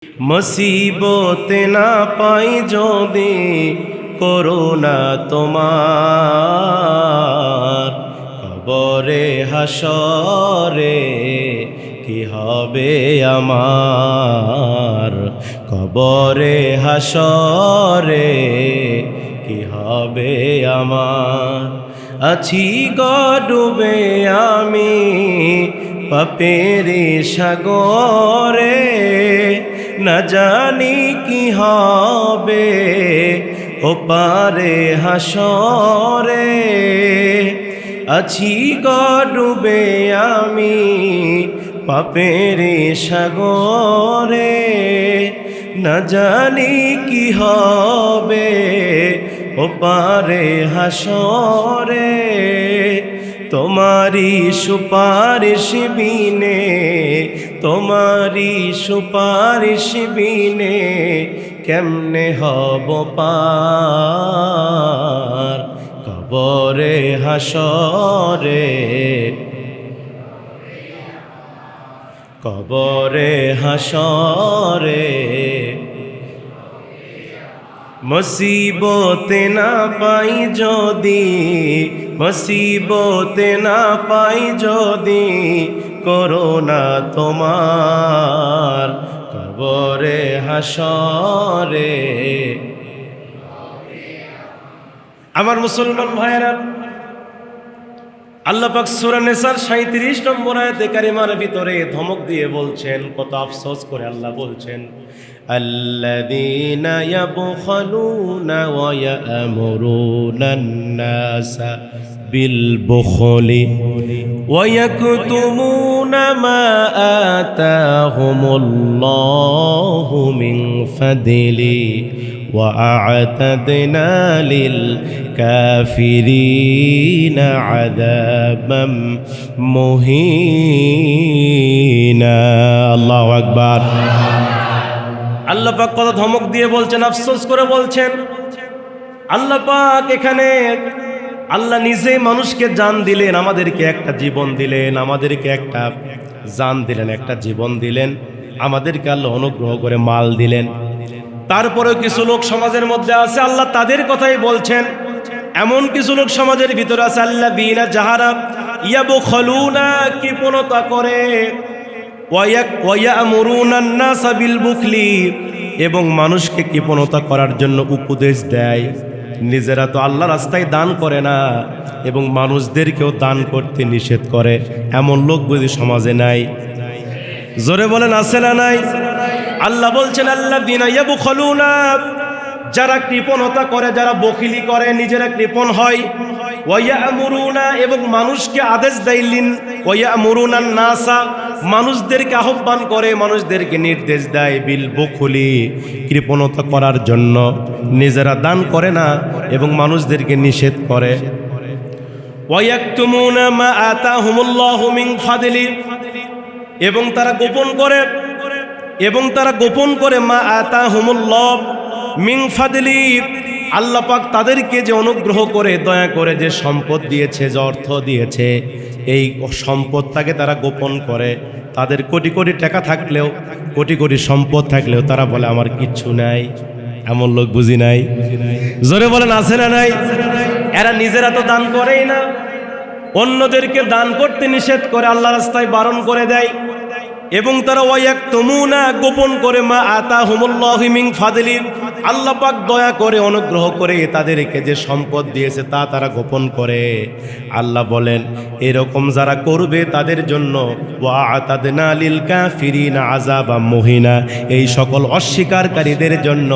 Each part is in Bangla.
মুসিবতে না পাই যদি করুণা তোমার, কবরে হাসরে কি হবে আমার, কবরে হাসরে কি হবে আমার। আছি গো ডুবে আমি পাপের সাগরে, না জানি কি হবে ওপারে হাসরে। আছি গো ডুবে আমি পাপের সাগরে, না জানি কি হবে ওপারে হাসরে। তোমারি সুপারিশ বিনে, তোমারি সুপারিশ বিনে কেমনে হব পার, কবরে হাসরে, কবরে হাসরে। মুসিবতে না পাই যদি, মুসিবতে না পাই যদি করুণা তোমার, কবরে হাসরে। আমার মুসলমান ভাইয়েরা, আল্লাহ পাক সূরা নিসার 37 নম্বর আয়াতে কারিমার ভিতরে ধমক দিয়ে বলছেন, কত আফসোস করে আল্লাহ বলছেন, আল্লাযীনা ইয়াবখালুনা ওয়া ইয়া'মুরুনান নাসা বিল বুখলি ওয়া ইয়াকতুমুনা মা আতাহুমুল্লাহু মিন ফাদলি ওয়া আ'তাদনা লিল কাফিরিনা আযাবাম মুহিনা। আল্লাহু আকবার। আল্লাহ পাক কত ধমক দিয়ে বলছেন, আফসোস করে বলছেন। আল্লাহ পাক এখানে আল্লাহ নিজেই মানুষকে জান দিলেন, আমাদেরকে একটা জীবন দিলেন, আমাদেরকে একটা জান দিলেন, একটা জীবন দিলেন, আমাদেরকে আল্লাহ অনুগ্রহ করে মাল দিলেন। তারপরেও কিছু লোক সমাজের মধ্যে আছে, আল্লাহ তাদের কথাই বলছেন। এমন কিছু লোক সমাজের ভিতরে আছে, আল্লাযীনা যাহারা ইয়াবখালুনা, কৃপণতা করে, ওয়া ইয়া'মুরুনান নাসা বিল বুখলি, এবং মানুষকে কৃপণতা করার জন্য উপদেশ দেয়। নিজেরা তো আল্লাহ রাস্তায় দান করে না এবং মানুষদেরকেও দান করতে নিষেধ করে। এমন লোক বুঝি সমাজে নাই? জোরে বলেন, আছে না নাই? আল্লাহ বলছেন, আল্লাযীনা ইয়াবখালুনা, যারা কৃপণতা করে, যারা বখিলি করে, নিজেরা কৃপণ হয়, ওয়া ইয়া'মুরুনা, এবং মানুষকে আদেশ দেয়, ওয়া ইয়া'মুরুনান নাসা, মানুষদেরকে আহ্বান করে, মানুষদেরকে নির্দেশ দেয়, বিল বুখলি, কৃপণতা করার জন্য। নিজেরা দান করে না এবং মানুষদেরকে নিষেধ করে। ওয়া ইয়াকতুমুনা মা আতাহুমুল্লাহু মিন ফাদলি, এবং তারা গোপন করে, এবং তারা গোপন করে, মা আতাহুমুল্লাহ মিন ফাদলি, আল্লাহ পাক তাদেরকে যে অনুগ্রহ করে, দয়া করে যে সম্পদ দিয়েছে, যে অর্থ দিয়েছে, এই সম্পদটাকে তারা গোপন করে। তাদের কোটি কোটি টাকা থাকলেও, কোটি কোটি সম্পদ থাকলেও তারা বলে আমার কিচ্ছু নাই। এমন লোক বুঝি নাই? জোরে বলেন, আছে না নাই? এরা নিজেরা তো দান করেই না, অন্যদেরকে দান করতে নিষেধ করে, আল্লাহ রাস্তায় বারণ করে দেয়। এবং তারা ওয়া ইয়াকতুমুনা, গোপন করে, মা আতাহুমুল্লাহু মিন ফাদলি, আল্লাহ পাক দয়া করে, অনুগ্রহ করে তাদেরকে যে সম্পদ দিয়েছে তা তারা গোপন করে। আল্লাহ বলেন, এরকম যারা করবে তাদের জন্য ওয়া আ'তাদনা লিল কাফিরিনা আযাবাম মুহিনা, এই সকল অস্বীকারীদের জন্য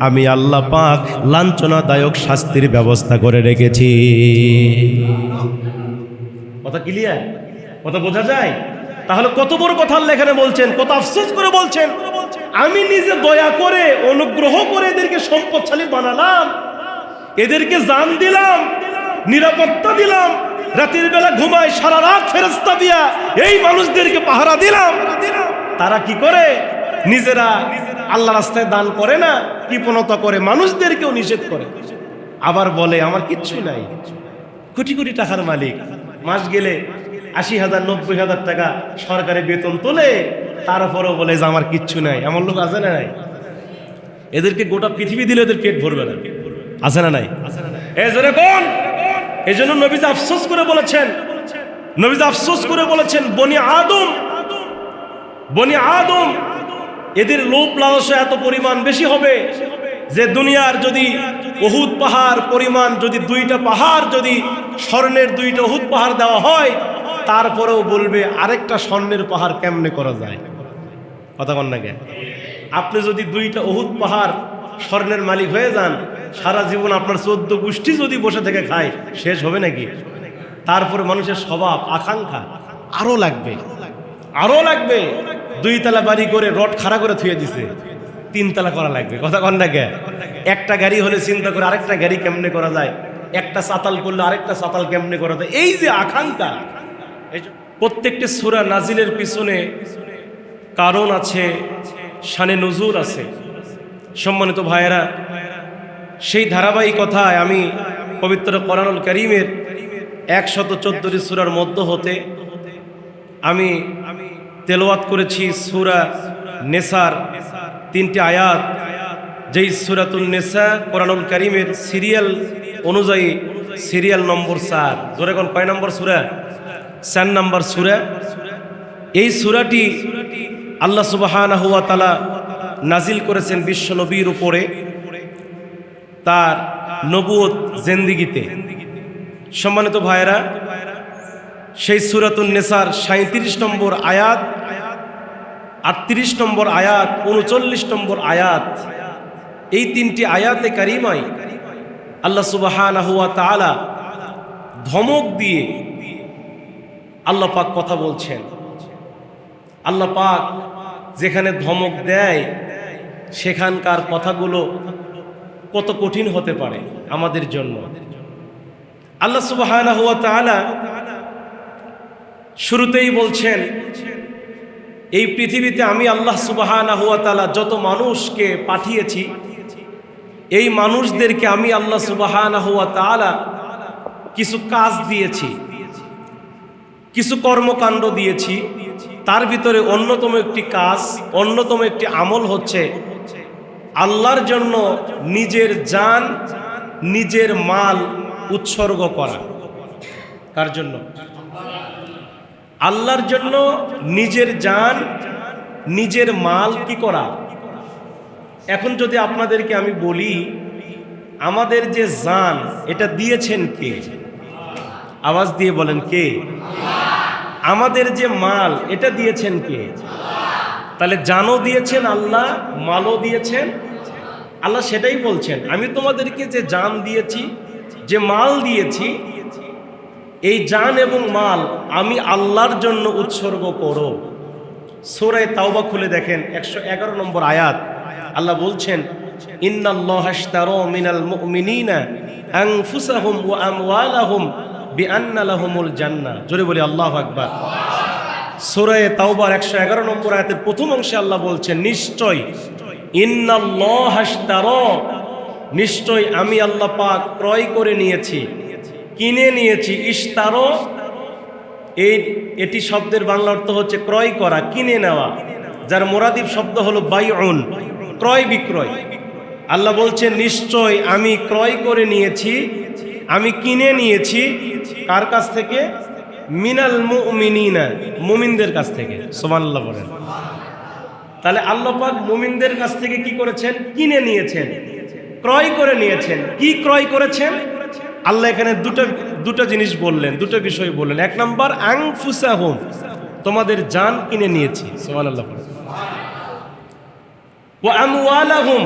আমি আল্লাহ পাক লাঞ্ছনাদায়ক শাস্তির ব্যবস্থা করে রেখেছি। কথা ক্লিয়ার? কথা বোঝা যায়? তাহলে কত বড় কথা আল্লাহ এখানে বলছেন, কত আফসোস করে বলছেন, আমি নিজে দয়া করে, অনুগ্রহ করে এদেরকে সম্পদশালী বানালাম, এদেরকে জান দিলাম, নিরাপত্তা দিলাম, রাতের বেলা ঘুমায়, সারা রাত ফেরেশতা দিয়া এই মানুষদেরকে পাহারা দিলাম। তারা কি করে? নিজেরা আল্লাহ রাস্তায় দান করে না, কৃপণতা করে, মানুষদেরকেও নিষেধ করে। আবার বলে আমার কিচ্ছু নাই। কোটি কোটি টাকার মালিক, মাস গেলে ৮০,০০০ ৯০,০০০ টাকা সরকারি বেতন তোলে, তারপরেও বলে যে আমার কিচ্ছু নাই। এমন লোক আছে না নাই? এদেরকে গোটা পৃথিবী দিলে এদের পেট ভরবে না, আছে না নাই? এই জোরে কোন? এই জন্য নবীজি আফসোস করে বলেছেন, নবীজি আফসোস করে বলেছেন, বনি আদম এদের লোভ লালসা এত পরিমাণ বেশি হবে যে দুনিয়ার যদি উহুদ পাহাড় পরিমাণ যদি 2টা পাহাড় যদি স্বর্ণের 2টা উহুদ পাহাড় দেওয়া হয়, তারপরেও বলবে আরেকটা স্বর্ণের পাহাড় কেমনে করা যায়। কথা বল না কেন? আপনি যদি 2টা উহুদ পাহাড় স্বর্ণের মালিক হয়ে যান, সারা জীবন আপনার 14 গোষ্ঠী যদি বসে থেকে খায়, শেষ হবে নাকি? তারপরে মানুষের স্বভাব আকাঙ্ক্ষা আরো লাগবে, আরো লাগবে। 2 তলা বাড়ি করে রড খাড়া করে থুয়ে দিছে, 3 তলা করা লাগবে। কথা কন না কে? একটা গাড়ি হলে চিন্তা করে আরেকটা গাড়ি কেমনে করা যায়, একটা চাতাল করলে আরেকটা চাতাল কেমনে করা যায়। এই যে আকাঙ্ক্ষা, প্রত্যেকটি সূরা নাজিলের পিছনে কারণ আছে, শানে নুজুল আছে। সম্মানিত ভাইয়েরা, সেই ধারাবাহিকতায় আমি পবিত্র কোরআনুল কারীমের 114টি সূরার মধ্য হতে আমি তেলাওয়াত করেছি সূরা নেসার 3টি আয়াত, যেই সূরাতুন নেসা কোরআনুল কারীমের সিরিয়াল অনুযায়ী সিরিয়াল নম্বর 4। জোরে কোন কয় নম্বর সূরা? 4 নম্বর সূরা। এই সূরাটি আল্লাহ সুবহানাহু ওয়া তাআলা নাজিল করেছেন বিশ্ব নবীর উপরে, তার নবুয়ত জিন্দেগিতে। সম্মানিত ভাইয়েরা, সেই সূরাতুন নেসার 37 নম্বর আয়াত, 38 নম্বর আয়াত, 39 নম্বর আয়াত, এই 3টি আয়াতে কারিমায় আল্লাহ সুবহানাহু ওয়া তাআলা ধমক দিয়ে আল্লাহ পাক কথা বলছেন। আল্লাহ পাক যেখানে ধমক দেয় সেখানকার কথাগুলো কত কঠিন হতে পারে আমাদের জন্য। আল্লাহ সুবহানাহু ওয়া তাআলা শুরুতেই বলছেন, এই পৃথিবীতে আমি আল্লাহ সুবহানাহু ওয়া তাআলা যত মানুষকে পাঠিয়েছি, এই মানুষদেরকে আমি আল্লাহ সুবহানাহু ওয়া তাআলা কিছু কাজ দিয়েছি, কিছু কর্মকাণ্ড দিয়েছি। তার ভিতরে অন্যতম একটি কাজ, অন্যতম একটি আমল হচ্ছে আল্লাহর জন্য নিজের জান, নিজের মাল উৎসর্গ করা। কার জন্য? আল্লাহর জন্য নিজের জান, নিজের মাল কি করা। এখন যদি আপনাদেরকে আমি বলি, আমাদের যে জান এটা দিয়েছেন কে? আওয়াজ দিয়ে বলেন কে? আমাদের যে মাল এটা দিয়েছেন কে? তাহলে জানও দিয়েছেন আল্লাহ, মালও দিয়েছেন আল্লাহ। সেটাই বলছেন, আমি তোমাদেরকে যে জান দিয়েছি, যে মাল দিয়েছি, এই জান এবং মাল আমি আল্লাহর জন্য উৎসর্গ করো। সূরা তাওবা খুলে দেখেন 111 নম্বর আয়াত। আল্লাহ বলছেন, ইন্নাল্লাহা আশতারা মিনাল মুমিনিনা আনফুসাহুম ওয়া আমওয়ালাহুম বিআন্না লাহুমুল জান্নাহ। জোরে বলি আল্লাহু আকবার। সূরা তাওবার 111 নম্বর আয়াতের প্রথম অংশে আল্লাহ বলছেন, নিশ্চয় ইন্নাল্লাহা আশতারা, নিশ্চয় আমি আল্লাহ পাক ক্রয় করে নিয়েছি, কিনে নিয়েছি। ইশতারো, এটি শব্দের বাংলা অর্থ হচ্ছে ক্রয় করা, কিনে নেওয়া, যার মুরাদিফ শব্দ হলো বাইউন, ক্রয় বিক্রয়। আল্লাহ বলছেন, নিশ্চয় আমি ক্রয় করে নিয়েছি, আমি কিনে নিয়েছি। কার কাছ থেকে? মিনাল মুমিনিনা, মুমিনদের কাছ থেকে। সুবহানাল্লাহ বলেন। তাহলে আল্লাহ পাক মুমিনদের কাছ থেকে কি করেছেন? কিনে নিয়েছেন, ক্রয় করে নিয়েছেন। কি ক্রয় করেছেন? আল্লাহ এখানে দুটো জিনিস বললেন, দুটো বিষয় বললেন। 1 নম্বর, আনফুসাহুম, তোমাদের জান কিনে নিয়েছি। সুবহানাল্লাহ। ওয়া আমওয়ালাহুম,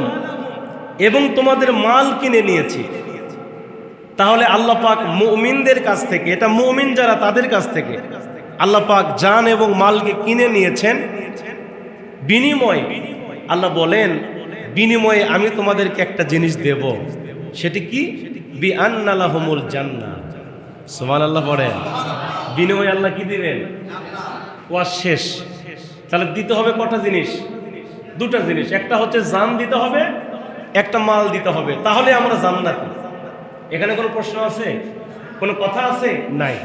এবং তোমাদের মাল কিনে নিয়েছি। তাহলে আল্লাহ পাক মুমিনদের কাছ থেকে, এটা মুমিন যারা তাদের কাছ থেকে আল্লাহ পাক জান এবং মালকে কিনে নিয়েছেন। বিনিময় আল্লাহ বলেন, বিনিময়ে আমি তোমাদেরকে একটা জিনিস দেব। সেটি কি? বিআন্না লাহুমুল জান্নাহ। সুবহানাল্লাহ পড়েন। বিনিময়ে আল্লাহ কি দিবেন? ওয়া শেষ। তাহলে দিতে হবে কটা জিনিস? 2টা জিনিস। একটা হচ্ছে জান দিতে হবে, একটা মাল দিতে হবে। তাহলে আমরা জান্নাতি। এখানে কোনো প্রশ্ন আছে? কোনো কথা আছে? নাই।